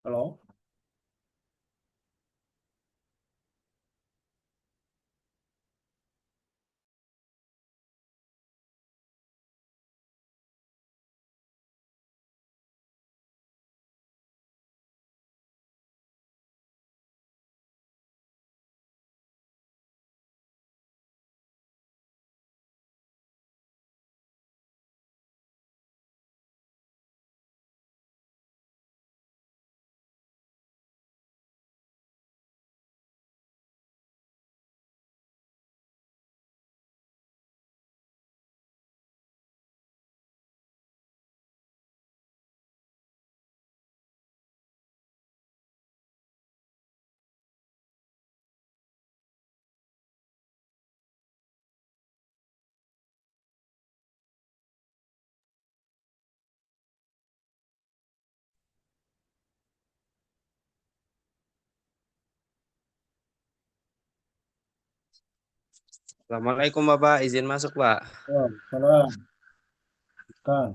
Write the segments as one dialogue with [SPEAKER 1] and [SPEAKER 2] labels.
[SPEAKER 1] Halo,
[SPEAKER 2] Assalamualaikum Bapak, izin masuk Pak.
[SPEAKER 1] oh, salam, Kang.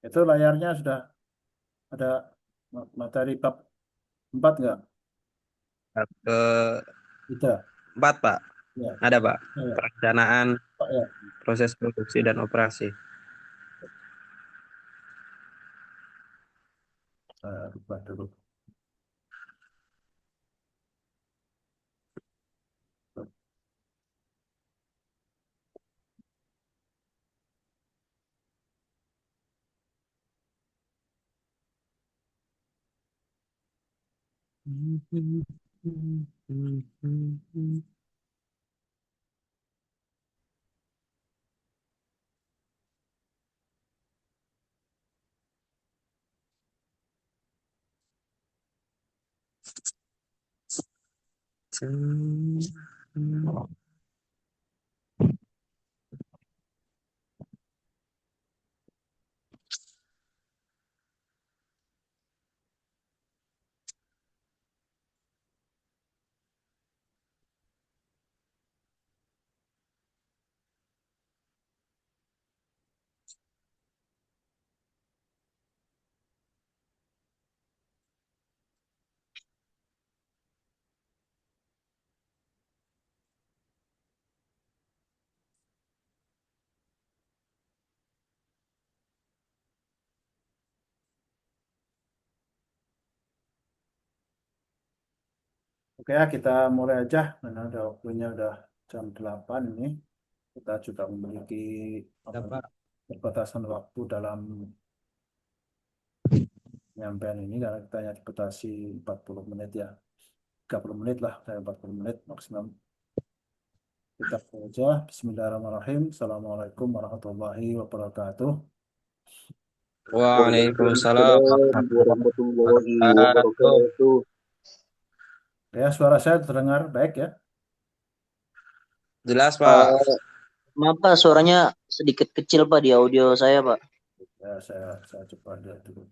[SPEAKER 1] Itu layarnya sudah ada materi bab 4 nggak?
[SPEAKER 2] Ke
[SPEAKER 1] Tidak.
[SPEAKER 2] 4 Pak,
[SPEAKER 1] Ya,
[SPEAKER 2] ada Pak.
[SPEAKER 1] ya,
[SPEAKER 2] Perencanaan
[SPEAKER 1] Pak ya.
[SPEAKER 2] proses produksi dan operasi.
[SPEAKER 1] Saya rubah dulu. Oke ya, kita mulai aja. Karena udah waktunya udah jam 8 ini. Kita juga memiliki
[SPEAKER 2] Ya
[SPEAKER 1] apa,
[SPEAKER 2] Pak.
[SPEAKER 1] keterbatasan waktu dalam penyampaian ini karena kita hanya dibatasi 40 menit ya. 30 menit lah, saya 40 menit maksimum. Kita saja. Bismillahirrahmanirrahim. Assalamualaikum warahmatullahi wabarakatuh.
[SPEAKER 2] Waalaikumsalam
[SPEAKER 3] Waalaikumsalam
[SPEAKER 2] warahmatullahi
[SPEAKER 3] warahmatullahi
[SPEAKER 2] wabarakatuh.
[SPEAKER 3] wabarakatuh.
[SPEAKER 1] Ya, suara saya terdengar baik ya.
[SPEAKER 2] Jelas Pak.
[SPEAKER 3] Eh, Maaf Pak, suaranya sedikit kecil Pak di audio saya Pak.
[SPEAKER 1] Ya, saya coba lihat dulu.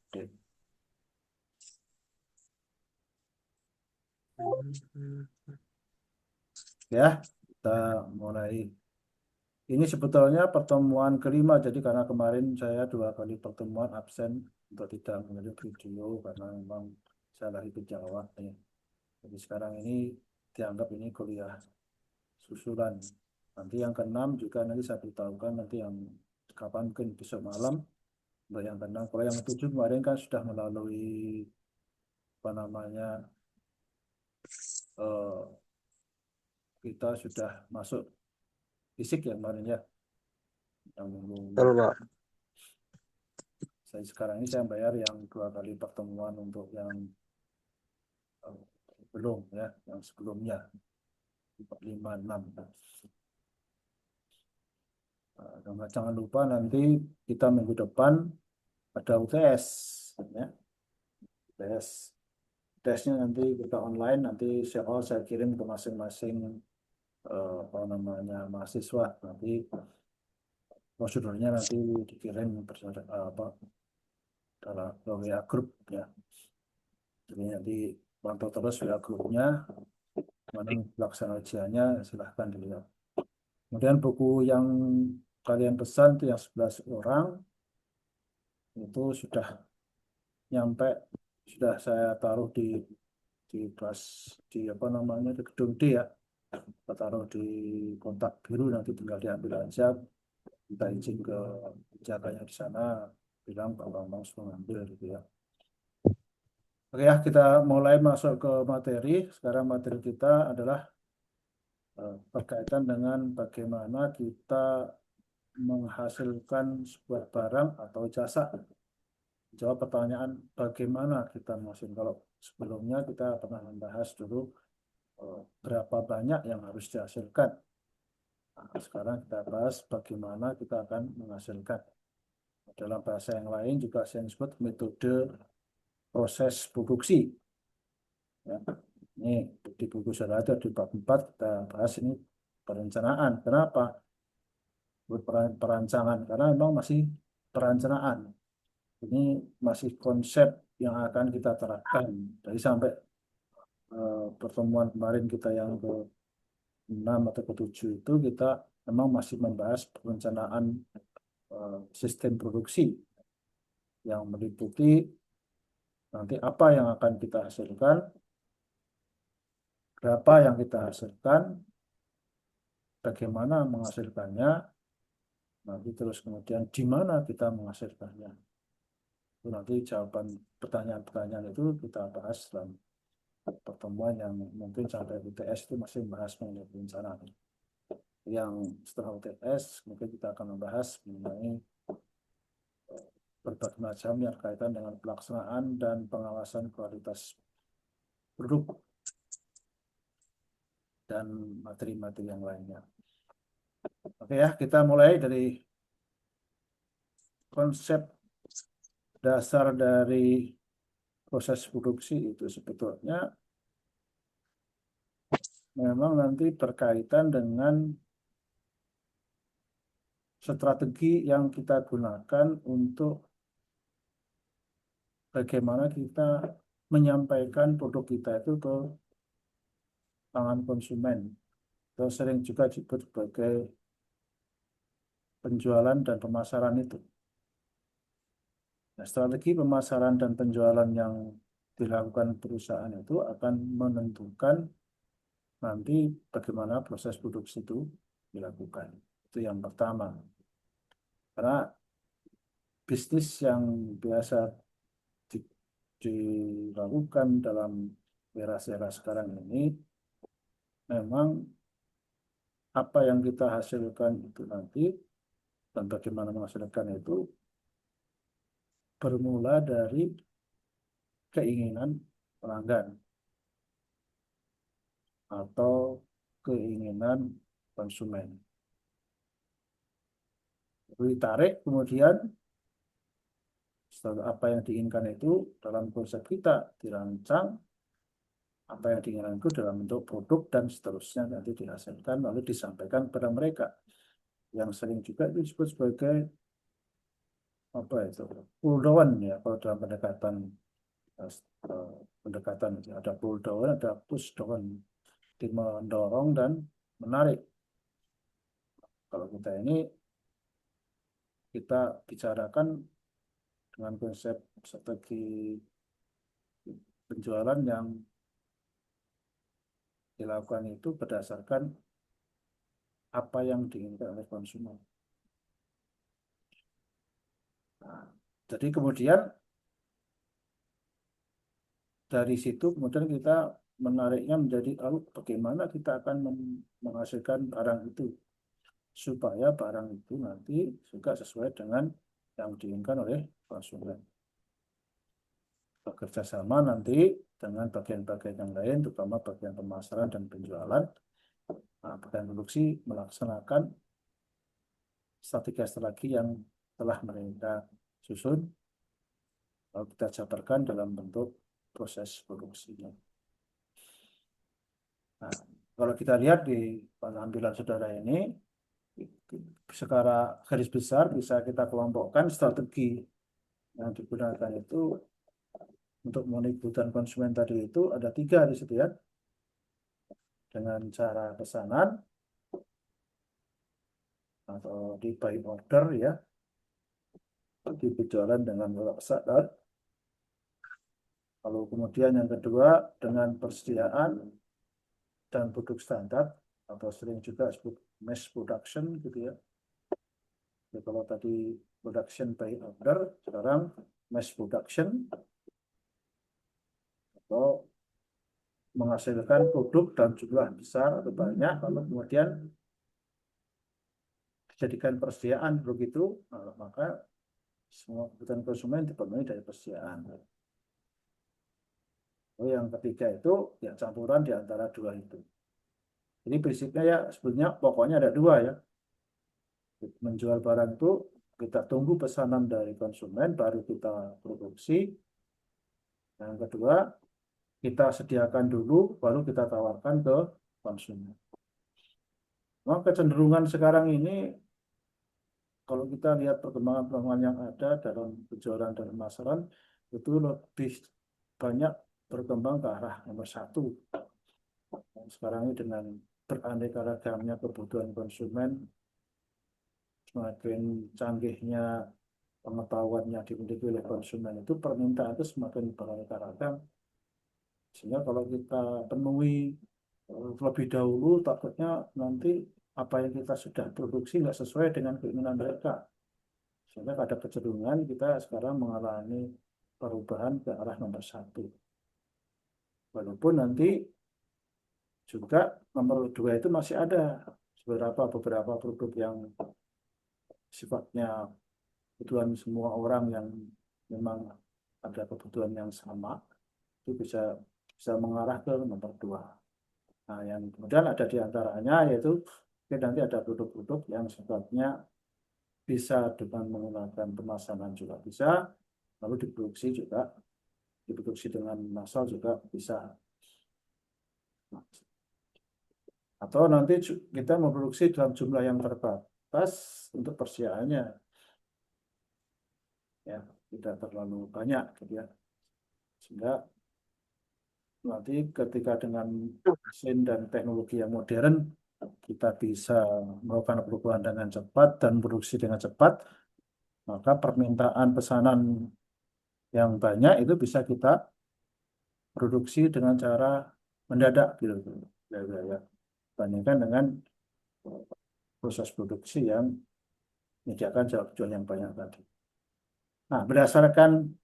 [SPEAKER 1] Oke. Ya, kita mulai. Ini sebetulnya pertemuan kelima, jadi karena kemarin saya 2 kali pertemuan absen untuk tidak mengirim video karena memang saya lagi ke Jawa. Ya. Jadi sekarang ini dianggap ini kuliah susulan. Nanti yang keenam juga nanti saya beritahukan nanti yang kapan mungkin besok malam. Untuk yang keenam, kalau yang ketujuh kemarin kan sudah melalui apa namanya eh, kita sudah masuk fisik ya kemarin ya. Yang
[SPEAKER 2] Betul, Pak.
[SPEAKER 1] sekarang ini saya bayar yang 2 kali pertemuan untuk yang belum ya, yang sebelumnya 5, 6. Jangan lupa nanti kita minggu depan ada UTS ya. UTS. Tesnya nanti kita online, nanti saya kirim ke masing-masing apa namanya mahasiswa, nanti prosedurnya nanti dikirim apa dalam WA grup ya. Jadi nanti pantau terus WA grupnya, mana pelaksana ujiannya silahkan dilihat. Kemudian buku yang kalian pesan itu yang 11 orang itu sudah nyampe, sudah saya taruh di kelas, di apa namanya, di gedung D ya. Kita taruh di kontak biru, nanti tinggal diambil aja, kita izin ke penjaganya di sana, bilang Pak Bambang sudah ngambil gitu ya. Oke ya, kita mulai masuk ke materi. Sekarang materi kita adalah berkaitan dengan bagaimana kita menghasilkan sebuah barang atau jasa. Jawab pertanyaan bagaimana kita menghasilkan. Kalau sebelumnya kita pernah membahas dulu berapa banyak yang harus dihasilkan. Nah, sekarang kita bahas bagaimana kita akan menghasilkan. Dalam bahasa yang lain juga saya sebut metode proses produksi. Ya. Ini di buku saya ada di bab 4 kita bahas ini perencanaan. Kenapa? Perancangan karena memang masih perencanaan. Ini masih konsep yang akan kita terapkan. Dari sampai pertemuan kemarin kita yang ke 6 atau ke 7 itu kita memang masih membahas perencanaan sistem produksi yang meliputi nanti apa yang akan kita hasilkan, berapa yang kita hasilkan, bagaimana menghasilkannya, nanti terus kemudian di mana kita menghasilkannya. Itu nanti jawaban pertanyaan-pertanyaan itu kita bahas dalam pertemuan yang mungkin sampai UTS itu masih membahas mengenai perencanaan. Yang setelah UTS mungkin kita akan membahas mengenai berbagai macam yang berkaitan dengan pelaksanaan dan pengawasan kualitas produk dan materi-materi yang lainnya. Oke ya, kita mulai dari konsep dasar dari proses produksi itu sebetulnya memang nanti berkaitan dengan strategi yang kita gunakan untuk bagaimana kita menyampaikan produk kita itu ke tangan konsumen. Atau sering juga disebut sebagai penjualan dan pemasaran itu. Nah, strategi pemasaran dan penjualan yang dilakukan perusahaan itu akan menentukan nanti bagaimana proses produksi itu dilakukan. Itu yang pertama. Karena bisnis yang biasa dilakukan dalam era sekarang ini memang apa yang kita hasilkan itu nanti dan bagaimana menghasilkan itu bermula dari keinginan pelanggan atau keinginan konsumen. Ditarik kemudian setelah apa yang diinginkan itu dalam konsep kita dirancang, apa yang diinginkan itu dalam bentuk produk dan seterusnya nanti dihasilkan lalu disampaikan kepada mereka. Yang sering juga itu disebut sebagai apa itu pull down ya, kalau dalam pendekatan itu ada pull down, ada push down, mendorong dan menarik. Kalau kita ini kita bicarakan dengan konsep strategi penjualan yang dilakukan itu berdasarkan apa yang diinginkan oleh konsumen. Nah, jadi kemudian dari situ kemudian kita menariknya menjadi lalu bagaimana kita akan menghasilkan barang itu supaya barang itu nanti juga sesuai dengan yang diinginkan oleh konsumen. Bekerja sama nanti dengan bagian-bagian yang lain, terutama bagian pemasaran dan penjualan. Nah, bagian produksi melaksanakan strategi yang telah mereka susun, lalu kita jabarkan dalam bentuk proses produksinya. Nah, kalau kita lihat di pengambilan saudara ini, secara garis besar bisa kita kelompokkan strategi yang digunakan itu untuk memenuhi kebutuhan konsumen tadi itu ada 3 di situ ya. Dengan cara pesanan atau di buy order ya, di penjualan dengan pesanan. Lalu kemudian yang kedua dengan persediaan dan produk standar atau sering juga disebut mass production gitu ya. Jadi kalau tadi production by order, sekarang mass production atau menghasilkan produk dalam jumlah besar atau banyak, lalu kemudian dijadikan persediaan begitu, maka semua kebutuhan konsumen dipenuhi dari persediaan. Lalu yang ketiga itu ya campuran di antara dua itu. Jadi prinsipnya ya sebenarnya pokoknya ada 2 ya. Menjual barang itu kita tunggu pesanan dari konsumen baru kita produksi. Yang kedua kita sediakan dulu baru kita tawarkan ke konsumen. Nah, kecenderungan sekarang ini kalau kita lihat perkembangan yang ada dalam penjualan dan pemasaran itu lebih banyak berkembang ke arah nomor 1. Sekarang ini dengan beraneka ragamnya kebutuhan konsumen, semakin canggihnya pengetahuan yang dimiliki oleh konsumen itu permintaan itu semakin beraneka ragam. Sehingga kalau kita penuhi terlebih dahulu takutnya nanti apa yang kita sudah produksi nggak sesuai dengan keinginan mereka. Sehingga ada kecenderungan kita sekarang mengalami perubahan ke arah nomor 1. Walaupun nanti juga nomor 2 itu masih ada beberapa produk yang sifatnya kebutuhan semua orang yang memang ada kebutuhan yang sama, itu bisa mengarah ke nomor 2. Nah, yang kemudian ada di antaranya yaitu nanti ada produk-produk yang sifatnya bisa dengan menggunakan pemasaran juga bisa, lalu diproduksi dengan massal juga bisa. Atau nanti kita memproduksi dalam jumlah yang terbatas untuk persediaannya, ya tidak terlalu banyak, gitu ya. Sehingga nanti ketika dengan mesin dan teknologi yang modern kita bisa melakukan perubahan dengan cepat dan produksi dengan cepat, maka permintaan pesanan yang banyak itu bisa kita produksi dengan cara mendadak gitu ya. Bandingkan dengan proses produksi yang menyediakan jual yang banyak tadi. Nah, berdasarkan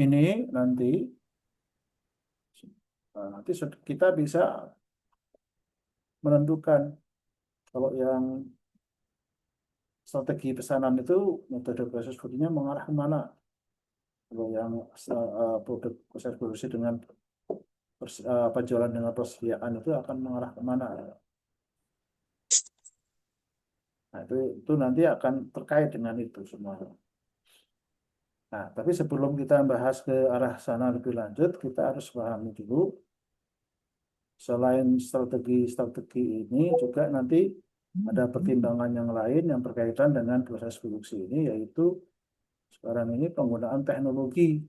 [SPEAKER 1] ini nanti kita bisa menentukan kalau yang strategi pesanan itu metode proses produknya mengarah kemana. Kalau yang produk proses produksi dengan penjualan dengan persediaan itu akan mengarah kemana. Nah, itu nanti akan terkait dengan itu semua. Nah, tapi sebelum kita bahas ke arah sana lebih lanjut, kita harus pahami dulu selain strategi ini juga nanti ada pertimbangan yang lain yang berkaitan dengan proses produksi ini, yaitu sekarang ini penggunaan teknologi.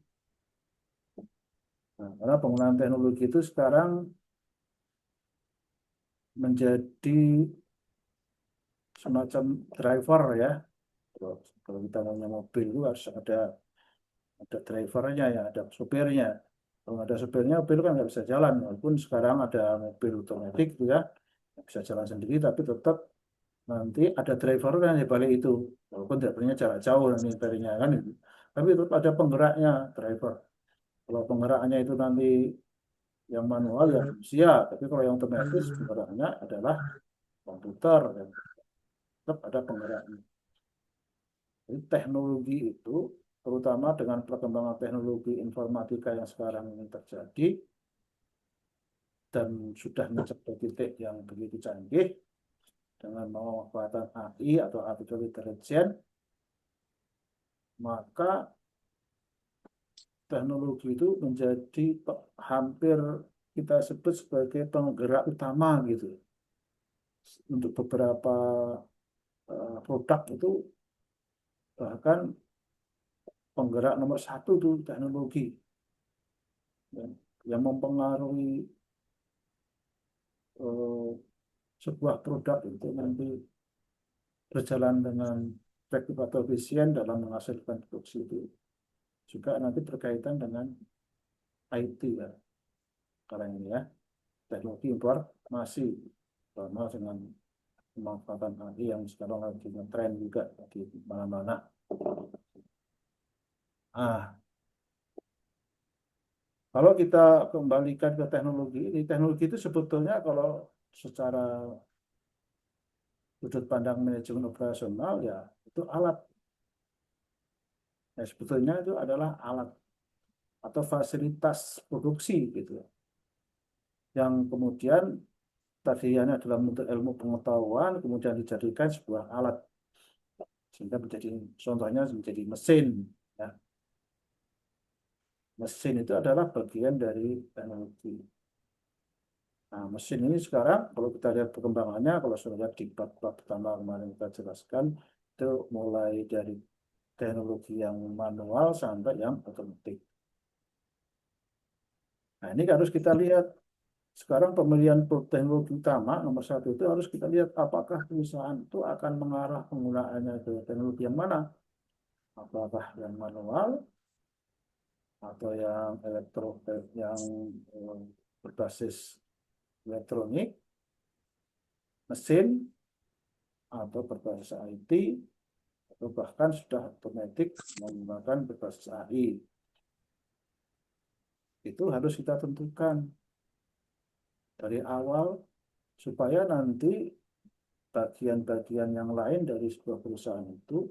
[SPEAKER 1] Nah, karena penggunaan teknologi itu sekarang menjadi semacam driver ya. Kalau kita punya mobil itu harus ada drivernya ya, ada supirnya. Kalau ada supirnya, mobil kan nggak bisa jalan. Walaupun sekarang ada mobil otomatis gitu ya, bisa jalan sendiri, tapi tetap nanti ada drivernya di balik itu. Walaupun drivernya jarak jauh nanti drivernya kan itu. Tapi tetap ada penggeraknya driver. Kalau penggeraknya itu nanti Yang manual ya manusia, tapi kalau yang otomatis penggeraknya adalah komputer, dan tetap ada penggeraknya. Jadi teknologi itu, terutama dengan perkembangan teknologi informatika yang sekarang ini terjadi, dan sudah mencapai titik yang begitu canggih, dengan memanfaatkan AI atau artificial intelligence, maka teknologi itu menjadi hampir kita sebut sebagai penggerak utama gitu. Untuk beberapa produk itu bahkan penggerak nomor satu itu teknologi, ya, yang mempengaruhi eh, sebuah produk itu nanti berjalan dengan efektif atau efisien dalam menghasilkan produksi itu juga nanti berkaitan dengan IT ya, sekarang ini ya, teknologi informasi, sama dengan pemanfaatan AI yang sekarang lagi tren juga di mana-mana. Ah, kalau kita kembalikan ke teknologi itu sebetulnya kalau secara sudut pandang manajemen operasional ya itu alat. Ya, sebetulnya itu adalah alat atau fasilitas produksi gitu, yang kemudian tadinya dalam bentuk ilmu pengetahuan kemudian dijadikan sebuah alat sehingga menjadi, contohnya menjadi mesin ya. Mesin itu adalah bagian dari teknologi. Nah, mesin ini sekarang kalau kita lihat perkembangannya, kalau sudah lihat di bab pertama kemarin kita jelaskan, itu mulai dari teknologi yang manual sampai yang otomatis. Nah, ini harus kita lihat sekarang pemilihan teknologi utama nomor satu itu harus kita lihat apakah perusahaan itu akan mengarah penggunaannya ke teknologi yang mana, apakah yang manual atau yang yang eh, berbasis elektronik, mesin, atau berbasis IT, atau bahkan sudah otomatis menggunakan berbasis AI. Itu harus kita tentukan dari awal supaya nanti bagian-bagian yang lain dari sebuah perusahaan itu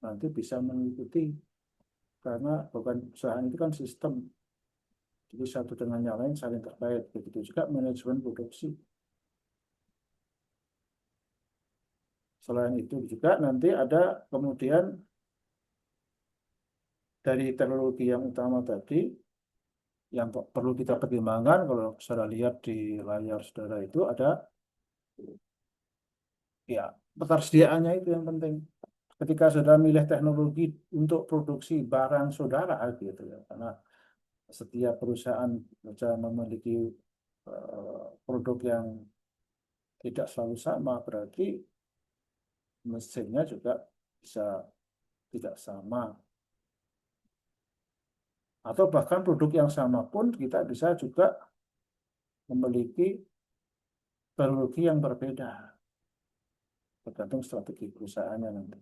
[SPEAKER 1] nanti bisa mengikuti, karena bukan perusahaan itu kan sistem, jadi satu dengan yang lain saling terkait. Begitu juga manajemen produksi. Selain itu juga nanti ada kemudian dari teknologi yang utama tadi yang perlu kita pertimbangkan, kalau saudara lihat di layar saudara itu ada ya ketersediaannya, itu yang penting. Ketika saudara milih teknologi untuk produksi barang saudara gitu ya, karena setiap perusahaan saja memiliki produk yang tidak selalu sama, berarti mesinnya juga bisa tidak sama. Atau bahkan produk yang sama pun kita bisa juga memiliki teknologi yang berbeda, tergantung strategi perusahaannya nanti.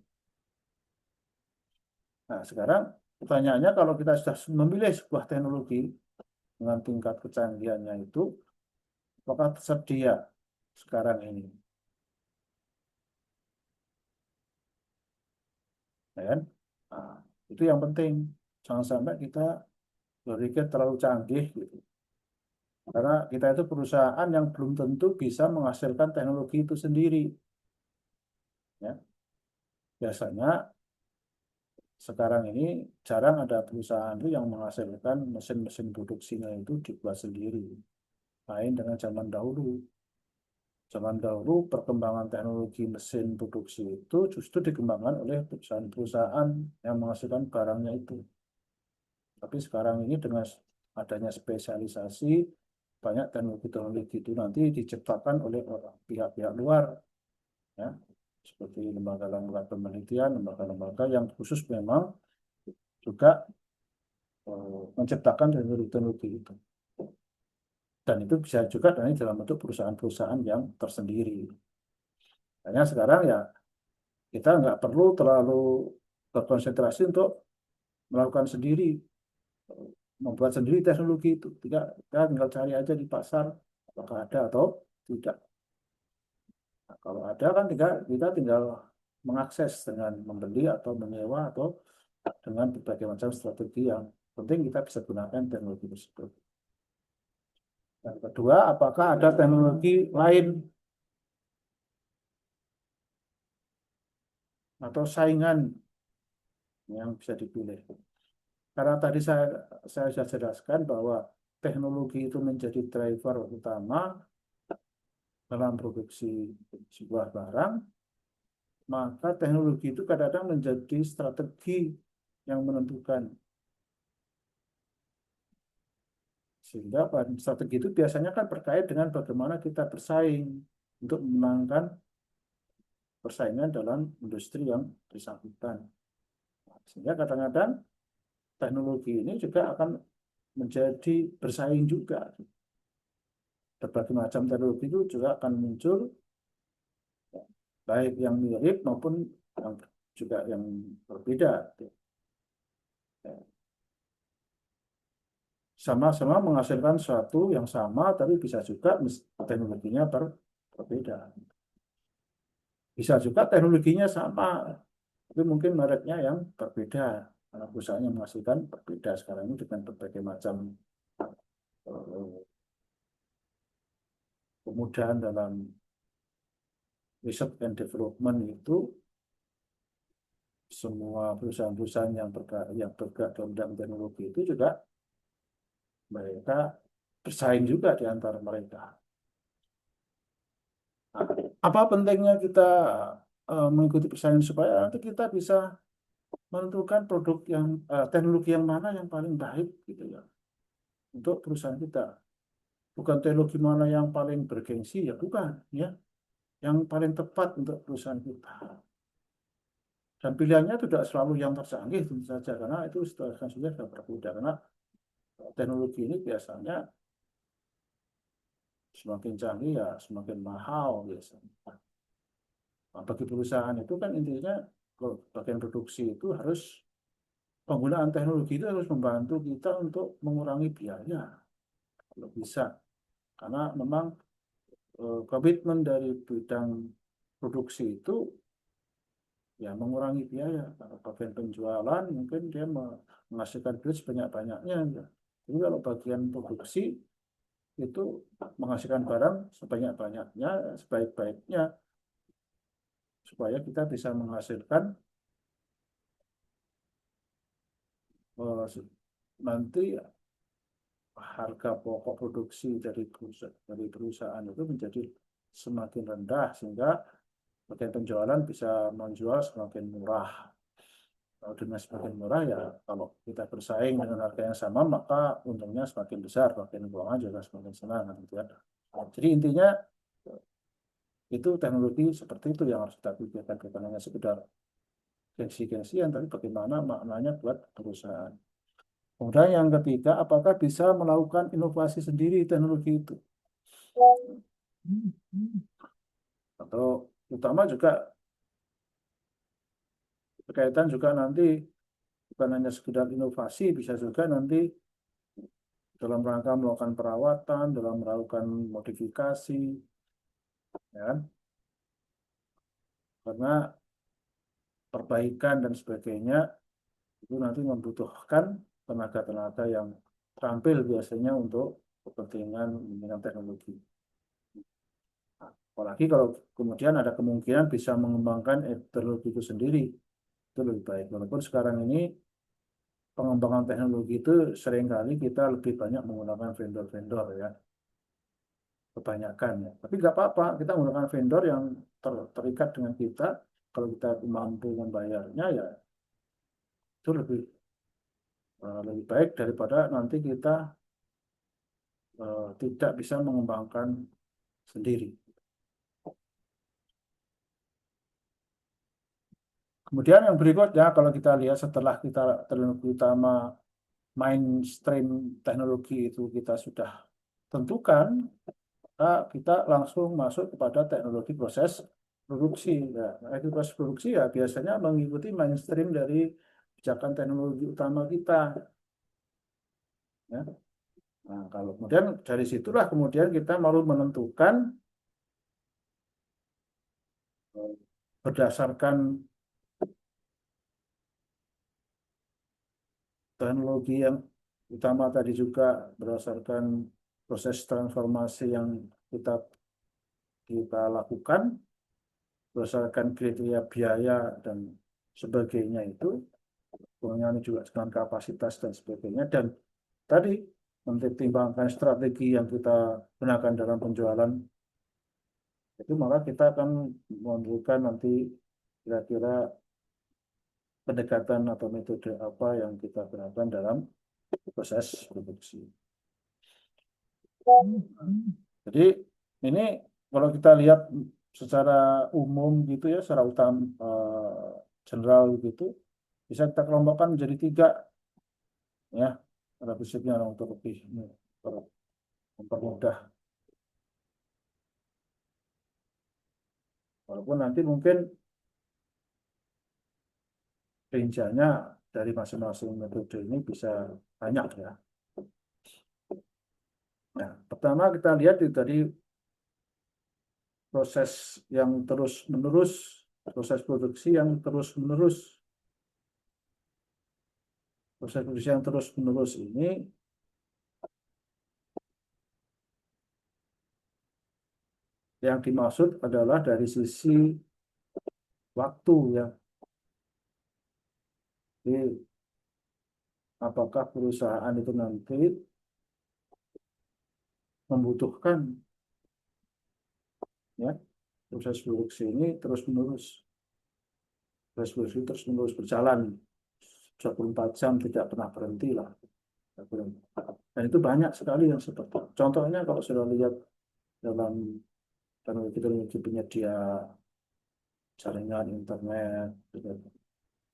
[SPEAKER 1] Nah, sekarang pertanyaannya, kalau kita sudah memilih sebuah teknologi dengan tingkat kecanggihannya itu, apakah tersedia sekarang ini? Ya kan? Nah, itu yang penting. Jangan sampai kita berpikir terlalu canggih gitu. Karena kita itu perusahaan yang belum tentu bisa menghasilkan teknologi itu sendiri. Ya. Biasanya sekarang ini jarang ada perusahaan itu yang menghasilkan mesin-mesin produksinya itu dibuat sendiri. Lain dengan zaman dahulu. Zaman dahulu perkembangan teknologi mesin produksi itu justru dikembangkan oleh perusahaan-perusahaan yang menghasilkan barangnya itu. Tapi sekarang ini dengan adanya spesialisasi, banyak teknologi-teknologi itu nanti diciptakan oleh pihak-pihak luar, ya, seperti lembaga-lembaga penelitian, lembaga-lembaga yang khusus memang juga menciptakan teknologi-teknologi itu. Dan itu bisa juga dalam bentuk perusahaan-perusahaan yang tersendiri. Hanya sekarang ya kita nggak perlu terlalu berkonsentrasi untuk melakukan sendiri. membuat sendiri teknologi itu. Kita tinggal cari aja di pasar apakah ada atau tidak. Nah, kalau ada kan kita tinggal mengakses dengan membeli atau menyewa atau dengan berbagai macam strategi yang penting kita bisa gunakan teknologi tersebut. Yang kedua, apakah ada teknologi lain atau saingan yang bisa dipilih? Karena tadi saya sudah jelaskan bahwa teknologi itu menjadi driver utama dalam produksi sebuah barang, maka teknologi itu kadang-kadang menjadi strategi yang menentukan. Sehingga strategi itu biasanya kan berkait dengan bagaimana kita bersaing untuk memenangkan persaingan dalam industri yang bersangkutan. Sehingga kadang-kadang teknologi ini juga akan menjadi bersaing juga. Berbagai macam teknologi itu juga akan muncul, baik yang mirip maupun yang juga yang berbeda. Sama-sama menghasilkan sesuatu yang sama, tapi bisa juga teknologinya berbeda. Bisa juga teknologinya sama, tapi mungkin mereknya yang berbeda. Karena perusahaannya menghasilkan berbeda sekarang ini dengan berbagai macam kemudahan dalam research and development itu, semua perusahaan-perusahaan yang bergerak dalam bidang teknologi itu juga mereka bersaing juga di antara mereka. Nah, apa pentingnya kita mengikuti persaingan supaya nanti kita bisa menentukan produk yang teknologi yang mana yang paling baik gitu ya untuk perusahaan kita. Bukan teknologi mana yang paling bergengsi ya bukan ya, yang paling tepat untuk perusahaan kita. Dan pilihannya tidak selalu yang tercanggih tentu saja karena itu sudah berbeda karena teknologi ini biasanya semakin canggih ya semakin mahal biasanya. Nah, bagi perusahaan itu kan intinya kalau bagian produksi itu harus penggunaan teknologi itu harus membantu kita untuk mengurangi biaya kalau bisa. Karena memang komitmen dari bidang produksi itu ya mengurangi biaya. Kalau bagian penjualan mungkin dia menghasilkan duit sebanyak-banyaknya. Ya. Jadi kalau bagian produksi itu menghasilkan barang sebanyak-banyaknya, sebaik-baiknya supaya kita bisa menghasilkan nanti harga pokok produksi dari perusahaan itu menjadi semakin rendah sehingga bagian penjualan bisa menjual semakin murah. Kalau dengan semakin murah ya kalau kita bersaing dengan harga yang sama maka untungnya semakin besar, bagian keuangan juga semakin senang gitu ya. Jadi intinya itu teknologi seperti itu yang harus kita pikirkan, bukan hanya sekedar gengsi-gengsian, tapi bagaimana maknanya buat perusahaan. Kemudian yang ketiga, apakah bisa melakukan inovasi sendiri teknologi itu? Atau utama juga berkaitan juga nanti bukan hanya sekedar inovasi, bisa juga nanti dalam rangka melakukan perawatan, dalam melakukan modifikasi, ya kan? Karena perbaikan dan sebagainya itu nanti membutuhkan tenaga-tenaga yang terampil biasanya untuk kepentingan teknologi. Apalagi kalau kemudian ada kemungkinan bisa mengembangkan teknologi itu sendiri, itu lebih baik. Walaupun sekarang ini pengembangan teknologi itu seringkali kita lebih banyak menggunakan vendor-vendor ya, kebanyakan ya. Tapi nggak apa-apa, kita menggunakan vendor yang terikat dengan kita. Kalau kita mampu membayarnya ya itu lebih baik daripada nanti kita tidak bisa mengembangkan sendiri. Kemudian yang berikutnya kalau kita lihat setelah kita teknologi utama mainstream teknologi itu kita sudah tentukan, kita langsung masuk kepada teknologi proses produksi. Nah, teknologi proses produksi ya biasanya mengikuti mainstream dari pijakan teknologi utama kita. Ya. Nah, kalau kemudian dari situlah kemudian kita mau menentukan berdasarkan teknologi yang utama tadi juga berdasarkan proses transformasi yang kita kita lakukan berdasarkan kriteria biaya dan sebagainya itu, kemudian juga dengan kapasitas dan sebagainya, dan tadi mempertimbangkan strategi yang kita gunakan dalam penjualan itu, maka kita akan menentukan nanti kira-kira pendekatan atau metode apa yang kita gunakan dalam proses produksi. Jadi ini kalau kita lihat secara umum gitu ya, secara utama general gitu, bisa kita kelompokkan menjadi 3 ya, pada prinsipnya untuk lebih mempermudah. Walaupun nanti mungkin rinciannya dari masing-masing metode ini bisa banyak ya. Nah, pertama kita lihat itu tadi proses yang terus-menerus, proses produksi yang terus-menerus. Proses produksi yang terus-menerus ini yang dimaksud adalah dari sisi waktu ya. Jadi, apakah perusahaan itu nanti membutuhkan ya proses produksi ini terus-menerus. Proses produksi terus-menerus berjalan 24 jam tidak pernah berhenti lah. Dan itu banyak sekali yang seperti itu. Contohnya kalau sudah lihat dalam teknologi penyedia jaringan internet,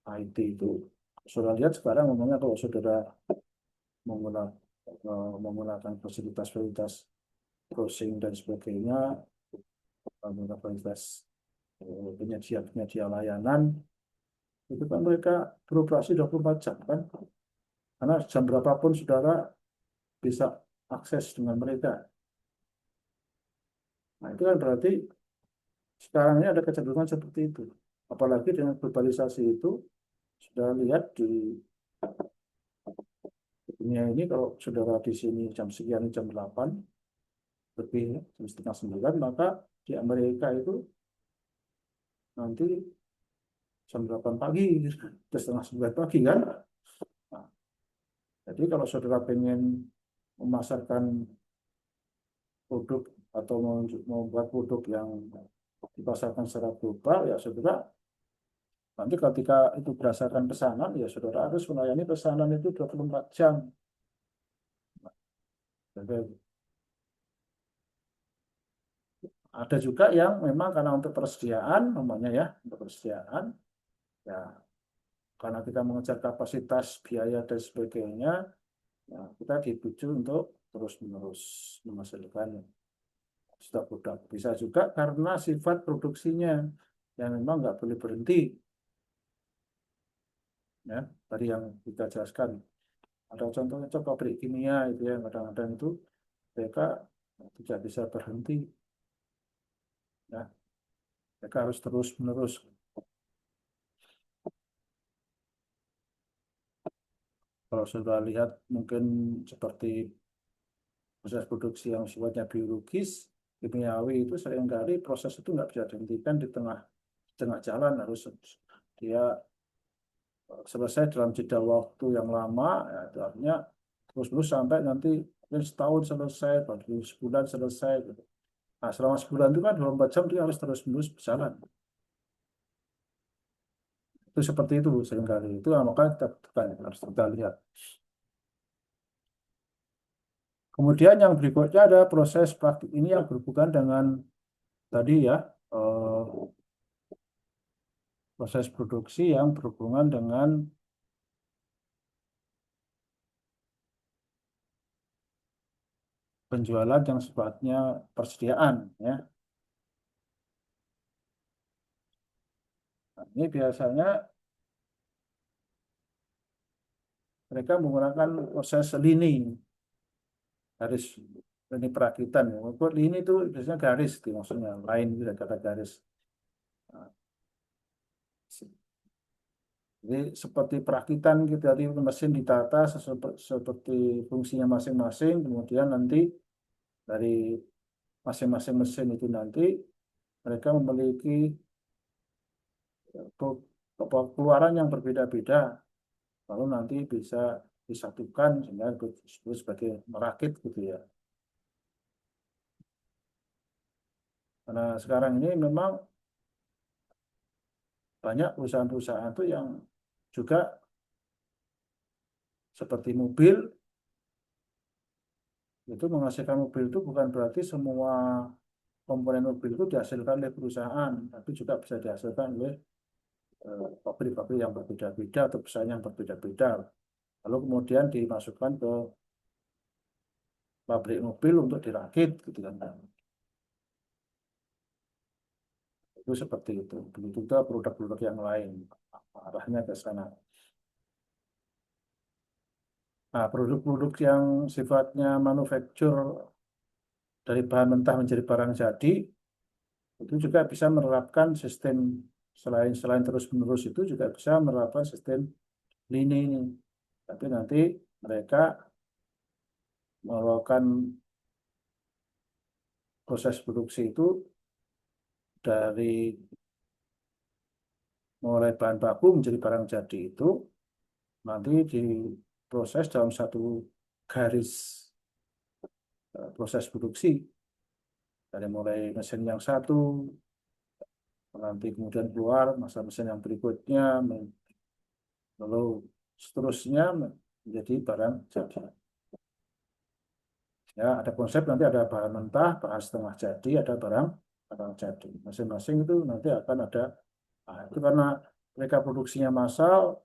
[SPEAKER 1] IT itu, sudah lihat sekarang ngomongnya kalau saudara menggunakan fasilitas-fasilitas browsing dan sebagainya, menggunakan fasilitas penyedia layanan, itu kan mereka beroperasi 24 jam kan, karena jam berapapun saudara bisa akses dengan mereka. Nah itu kan berarti sekarang ini ada kecenderungan seperti itu. Apalagi dengan globalisasi itu, sudah lihat di dunia ini, kalau saudara di sini jam sekian, jam 8, lebih jam setengah 9, maka di Amerika itu nanti jam 8 pagi, jam setengah 9 pagi kan. Nah, jadi kalau saudara pengen memasarkan produk atau membuat produk yang dipasarkan secara global, ya saudara nanti ketika itu berdasarkan pesanan, ya saudara harus melayani pesanan itu 24 jam. Jadi, ada juga yang memang karena untuk persediaan, namanya ya, untuk persediaan, ya karena kita mengejar kapasitas, biaya dan sebagainya, ya, kita dituju untuk terus-menerus menghasilkan stok produk. Bisa juga karena sifat produksinya yang memang nggak boleh berhenti, ya tadi yang kita jelaskan. Ada contohnya pabrik kimia itu ya, kadang-kadang itu mereka tidak bisa berhenti, ya mereka harus terus-menerus. Kalau sudah lihat mungkin seperti proses produksi yang sifatnya biologis, kimiawi, itu seringkali proses itu nggak bisa dihentikan di tengah jalan, harus dia selesai dalam jeda waktu yang lama, ya, itu artinya terus-terus sampai nanti mungkin setahun selesai, baru sebulan selesai gitu. Nah, selama sebulan itu kan 24 jam dia harus terus-menerus berjalan. Itu seperti itu seringkali. Itu maka kita harus kita lihat. Kemudian yang berikutnya ada proses praktik ini yang berhubungan dengan tadi ya, proses produksi yang berhubungan dengan penjualan yang sifatnya persediaan ya. Nah, ini biasanya mereka menggunakan proses leaning garis ini perakitan. Kalau ini tuh biasanya garis, itu maksudnya lain itu kata garis. Nah, jadi seperti perakitan gitu, tadi mesin ditata seperti fungsinya masing-masing, kemudian nanti dari masing-masing mesin itu nanti mereka memiliki keluaran yang berbeda-beda, lalu nanti bisa disatukan sehingga disebut sebagai merakit gitu ya. Karena sekarang ini memang banyak perusahaan-perusahaan itu yang juga seperti mobil, itu menghasilkan mobil itu bukan berarti semua komponen mobil itu dihasilkan oleh perusahaan, tapi juga bisa dihasilkan oleh pabrik-pabrik yang berbeda-beda atau perusahaan yang berbeda-beda. Lalu kemudian dimasukkan ke pabrik mobil untuk dirakit, gitu kan. Itu seperti itu. Begitu juga produk-produk yang lain, arahnya ke sana. Nah, produk-produk yang sifatnya manufaktur dari bahan mentah menjadi barang jadi, itu juga bisa menerapkan sistem selain terus-menerus itu juga bisa menerapkan sistem lini ini. Tapi nanti mereka melakukan proses produksi itu dari mulai bahan baku menjadi barang jadi itu nanti diproses dalam satu garis proses produksi dari mulai mesin yang satu nanti kemudian keluar masa mesin yang berikutnya lalu seterusnya menjadi barang jadi. Ya, ada konsep nanti ada bahan mentah, bahan setengah jadi, ada barang jadi. Masing-masing itu nanti akan ada. Nah, itu karena mereka produksinya massal,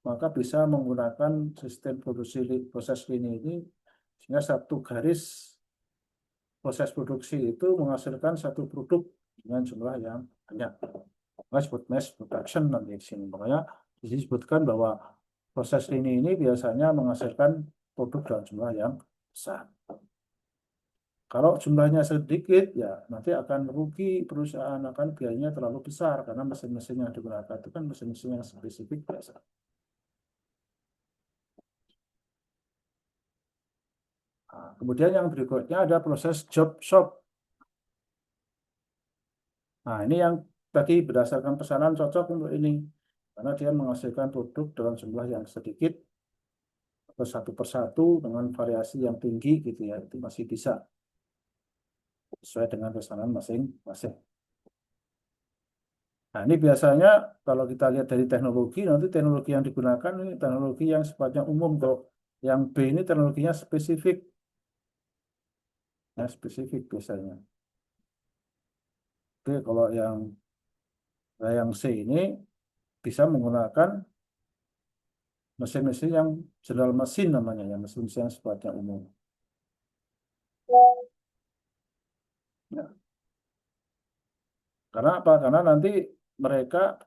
[SPEAKER 1] maka bisa menggunakan sistem produksi proses ini sehingga satu garis proses produksi itu menghasilkan satu produk dengan jumlah yang banyak. Maka disebut mass production nanti di sini. Makanya disebutkan bahwa proses ini biasanya menghasilkan produk dalam jumlah yang besar. Kalau jumlahnya sedikit, ya nanti akan rugi perusahaan, akan biayanya terlalu besar karena mesin-mesin yang digunakan itu kan mesin-mesin yang spesifik biasa. Nah, kemudian yang berikutnya ada proses job shop. Nah, ini yang tadi berdasarkan pesanan cocok untuk ini karena dia menghasilkan produk dalam jumlah yang sedikit atau satu persatu dengan variasi yang tinggi gitu ya, itu masih bisa sesuai dengan pesanan masing-masing. Nah, ini biasanya kalau kita lihat dari teknologi, nanti teknologi yang digunakan ini teknologi yang sifatnya umum. Kalau yang B ini teknologinya spesifik. Ya, spesifik biasanya. Oke, kalau yang C ini bisa menggunakan mesin-mesin yang general mesin namanya, ya, mesin-mesin yang sifatnya umum. Ya. Karena apa? Karena nanti mereka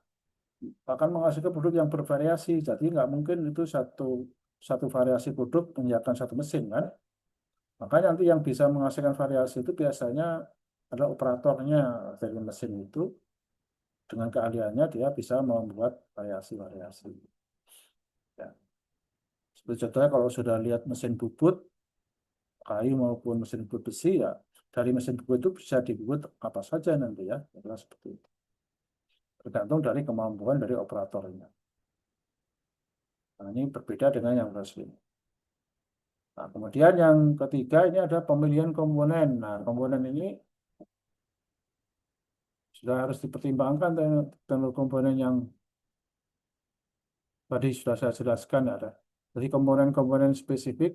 [SPEAKER 1] akan menghasilkan produk yang bervariasi. Jadi nggak mungkin itu satu variasi produk menyiapkan satu mesin kan. Makanya nanti yang bisa menghasilkan variasi itu biasanya adalah operatornya dari mesin itu dengan keahliannya dia bisa membuat variasi-variasi. Ya. Seperti contohnya kalau sudah lihat mesin bubut kayu maupun mesin bubut besi ya dari mesin bubut itu bisa dibuat apa saja nanti ya, adalah seperti itu. Tergantung dari kemampuan dari operatornya. Nah, ini berbeda dengan yang asli. Nah, kemudian yang ketiga ini ada pemilihan komponen. Nah, komponen ini sudah harus dipertimbangkan dengan komponen yang tadi sudah saya jelaskan ada. Jadi komponen-komponen spesifik.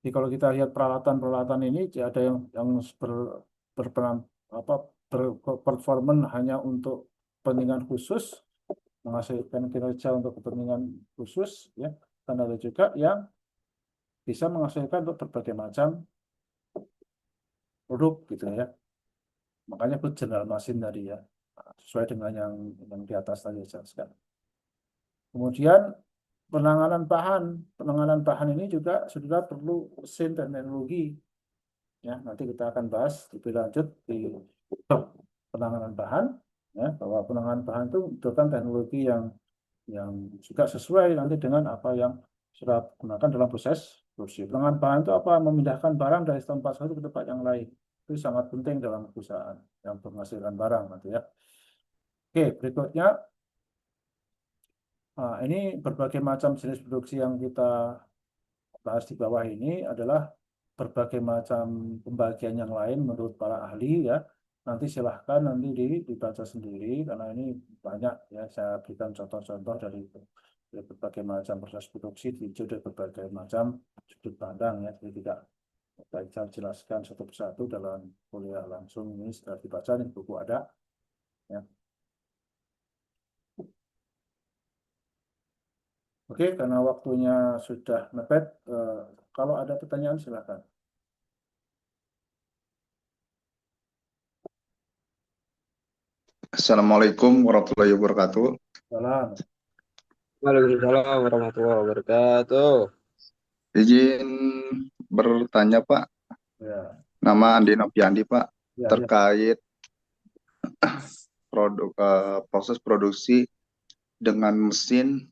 [SPEAKER 1] Jadi kalau kita lihat peralatan-peralatan ini ada yang berperan apa berperforman hanya untuk kepentingan khusus, menghasilkan kinerja untuk kepentingan khusus, ya. Dan ada juga yang bisa menghasilkan untuk berbagai macam produk gitu ya. Makanya itu general mesin tadi ya, sesuai dengan yang di atas tadi saya jelaskan. Kemudian penanganan bahan ini juga sudah perlu mesin dan teknologi. Ya, nanti kita akan bahas lebih lanjut di penanganan bahan, ya, bahwa penanganan bahan itu membutuhkan teknologi yang juga sesuai nanti dengan apa yang sudah gunakan dalam proses produksi. Penanganan bahan itu apa? Memindahkan barang dari tempat satu ke tempat yang lain. Itu sangat penting dalam perusahaan yang menghasilkan barang nanti ya. Oke, berikutnya ini berbagai macam jenis produksi yang kita bahas di bawah ini adalah berbagai macam pembagian yang lain menurut para ahli ya. Nanti silahkan nanti dibaca sendiri karena ini banyak ya. Saya berikan contoh-contoh dari berbagai macam proses produksi diuji dari berbagai macam sudut pandang ya. Jadi tidak saya jelaskan satu persatu dalam kuliah langsung ini setelah dibaca nih buku ada ya. Oke, karena waktunya sudah mepet, kalau ada pertanyaan silakan.
[SPEAKER 4] Assalamualaikum warahmatullahi wabarakatuh.
[SPEAKER 1] Salam.
[SPEAKER 2] Waalaikumsalam warahmatullahi wabarakatuh.
[SPEAKER 4] Izin bertanya Pak,
[SPEAKER 1] Ya,
[SPEAKER 4] nama Andi Nopiandi Pak,
[SPEAKER 1] ya, ya.
[SPEAKER 4] terkait proses produksi dengan mesin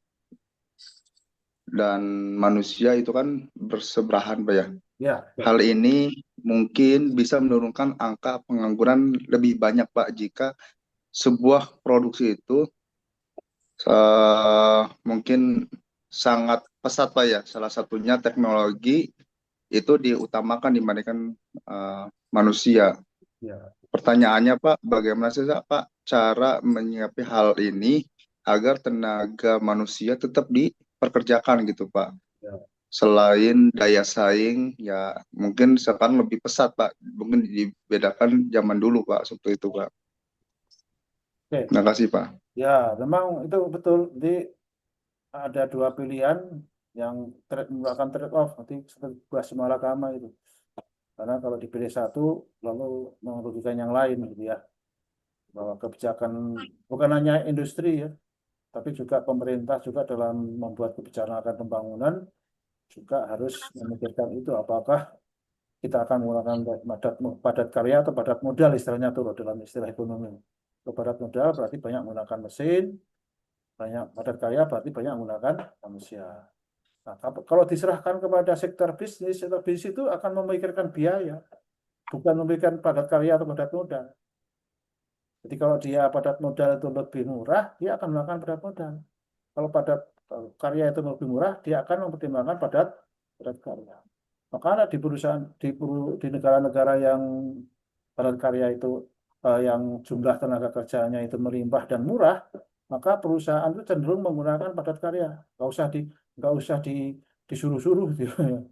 [SPEAKER 4] dan manusia itu kan bersebelahan Pak ya.
[SPEAKER 1] Ya,
[SPEAKER 4] Hal ini mungkin bisa menurunkan angka pengangguran lebih banyak Pak jika sebuah produksi itu mungkin sangat pesat Pak ya. Salah satunya teknologi itu diutamakan dibandingkan manusia.
[SPEAKER 1] ya.
[SPEAKER 4] Pertanyaannya Pak, bagaimana sih Pak cara menyikapi hal ini agar tenaga manusia tetap diperkerjakan gitu Pak?
[SPEAKER 1] Ya.
[SPEAKER 4] Selain daya saing, ya mungkin sekarang lebih pesat Pak, mungkin dibedakan zaman dulu Pak, seperti itu Pak.
[SPEAKER 1] Oke,
[SPEAKER 4] Terima kasih Pak.
[SPEAKER 1] ya memang itu betul. Jadi ada dua pilihan yang merupakan trade off nanti seperti buah semalakama itu. Karena kalau dipilih satu lalu merugikan yang lain gitu ya. Bahwa kebijakan bukan hanya industri ya, tapi juga pemerintah juga dalam membuat kebijakan pembangunan juga harus memikirkan itu apakah kita akan menggunakan padat karya atau padat modal istilahnya itu loh dalam istilah ekonomi. Kalau padat modal berarti banyak menggunakan mesin, banyak padat karya berarti banyak menggunakan manusia. Nah, kalau diserahkan kepada sektor bisnis itu akan memikirkan biaya, bukan memikirkan padat karya atau padat modal. Jadi kalau dia padat modal itu lebih murah, dia akan menggunakan padat modal. Kalau padat karya itu lebih murah, dia akan mempertimbangkan padat karya. Maka di perusahaan di negara-negara yang padat karya itu yang jumlah tenaga kerjanya itu melimpah dan murah, maka perusahaan itu cenderung menggunakan padat karya. Nggak usah disuruh-suruh gitu.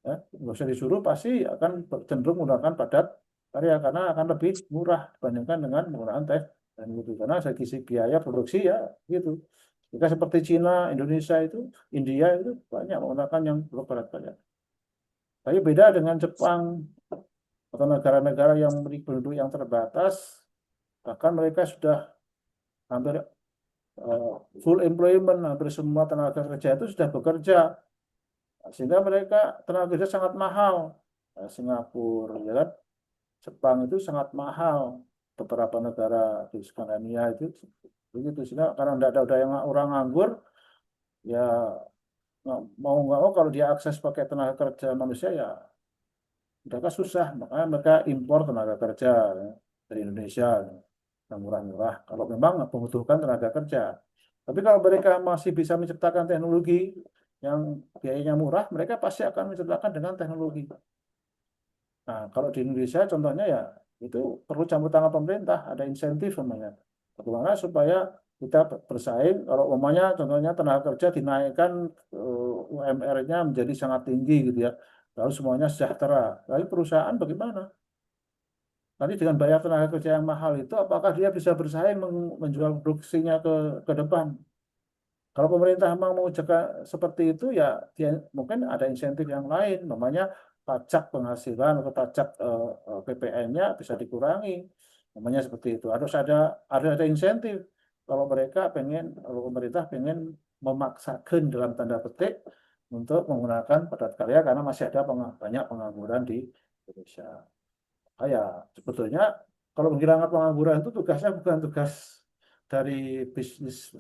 [SPEAKER 1] Ya, nggak usah disuruh pasti akan cenderung menggunakan padat karya karena akan lebih murah dibandingkan dengan menggunakan tes dan gitu. Karena dari sisi biaya produksi ya gitu. Jika seperti Cina, Indonesia itu, India itu banyak menggunakan yang padat karya. Tapi beda dengan Jepang atau negara-negara yang memiliki penduduk yang terbatas, bahkan mereka sudah hampir full employment, hampir semua tenaga kerja itu sudah bekerja, sehingga mereka tenaga kerja sangat mahal. Singapura, ya kan? Jepang itu sangat mahal. Beberapa negara di Skandinavia itu begitu, sehingga karena tidak ada yang orang nganggur, ya mau nggak mau kalau dia akses pakai tenaga kerja manusia ya mereka susah, makanya mereka impor tenaga kerja ya, dari Indonesia yang murah-murah. Kalau memang membutuhkan tenaga kerja, tapi kalau mereka masih bisa menciptakan teknologi yang biayanya murah, mereka pasti akan menciptakan dengan teknologi. Nah, kalau di Indonesia contohnya ya itu perlu campur tangan pemerintah, ada insentif namanya. Bagaimana supaya kita bersaing, kalau umpamanya contohnya tenaga kerja dinaikkan UMR-nya menjadi sangat tinggi gitu ya, lalu semuanya sejahtera. Lalu perusahaan bagaimana? Nanti dengan bayar tenaga kerja yang mahal itu, apakah dia bisa bersaing menjual produksinya ke depan? Kalau pemerintah memang mau jaga seperti itu, ya dia mungkin ada insentif yang lain, namanya pajak penghasilan atau pajak PPN-nya bisa dikurangi, namanya seperti itu. Harus ada insentif kalau mereka pengen, kalau pemerintah pengen memaksakan dalam tanda petik untuk menggunakan padat karya karena masih ada banyak pengangguran di Indonesia. Ya, sebetulnya kalau menghilangkan pengangguran itu tugasnya bukan tugas dari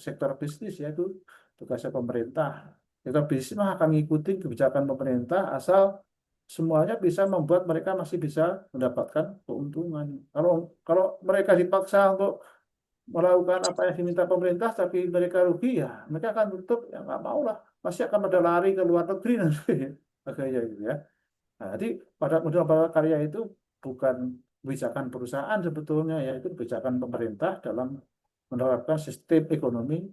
[SPEAKER 1] sektor bisnis, ya, itu tugasnya pemerintah. Sektor bisnis mah akan mengikuti kebijakan pemerintah asal semuanya bisa membuat mereka masih bisa mendapatkan keuntungan. Kalau kalau mereka dipaksa untuk melakukan apa yang diminta pemerintah tapi mereka rugi, ya mereka akan tutup, ya nggak mau lah, pasti akan pada lari ke luar negeri nanti. Kayak gitu ya. Nah, jadi pada modal padat karya itu bukan kebijakan perusahaan sebetulnya, yaitu kebijakan pemerintah dalam menerapkan sistem ekonomi